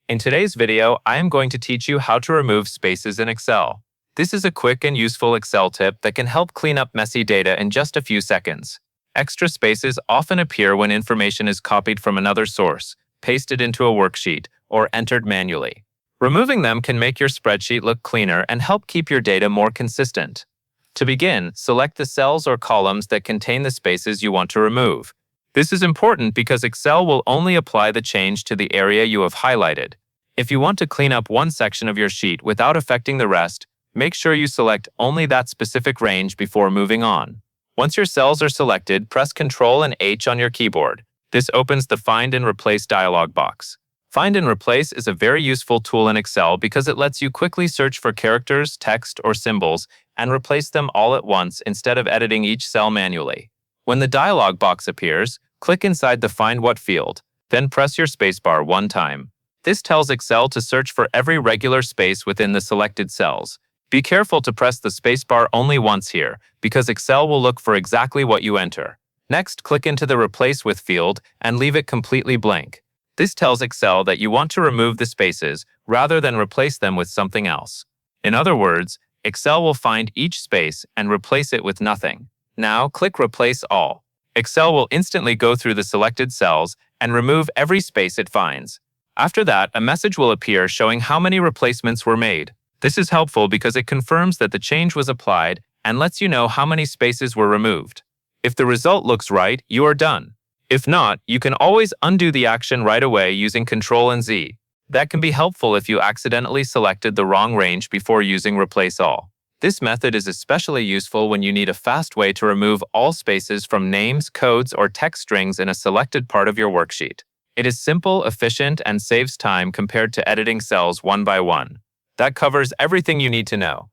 In today's video, I am going to teach you how to remove spaces in Excel. This is a quick and useful Excel tip that can help clean up messy data in just a few seconds. Extra spaces often appear when information is copied from another source, pasted into a worksheet, or entered manually. Removing them can make your spreadsheet look cleaner and help keep your data more consistent. To begin, select the cells or columns that contain the spaces you want to remove. This is important because Excel will only apply the change to the area you have highlighted. If you want to clean up one section of your sheet without affecting the rest, make sure you select only that specific range before moving on. Once your cells are selected, press Ctrl and H on your keyboard. This opens the Find and Replace dialog box. Find and Replace is a very useful tool in Excel because it lets you quickly search for characters, text, or symbols and replace them all at once instead of editing each cell manually. When the dialog box appears, click inside the Find What field, then press your spacebar one time. This tells Excel to search for every regular space within the selected cells. Be careful to press the spacebar only once here, because Excel will look for exactly what you enter. Next, click into the Replace With field and leave it completely blank. This tells Excel that you want to remove the spaces rather than replace them with something else. In other words, Excel will find each space and replace it with nothing. Now, click Replace All. Excel will instantly go through the selected cells and remove every space it finds. After that, a message will appear showing how many replacements were made. This is helpful because it confirms that the change was applied and lets you know how many spaces were removed. If the result looks right, you are done. If not, you can always undo the action right away using Ctrl and Z. That can be helpful if you accidentally selected the wrong range before using Replace All. This method is especially useful when you need a fast way to remove all spaces from names, codes, or text strings in a selected part of your worksheet. It is simple, efficient, and saves time compared to editing cells one by one. That covers everything you need to know.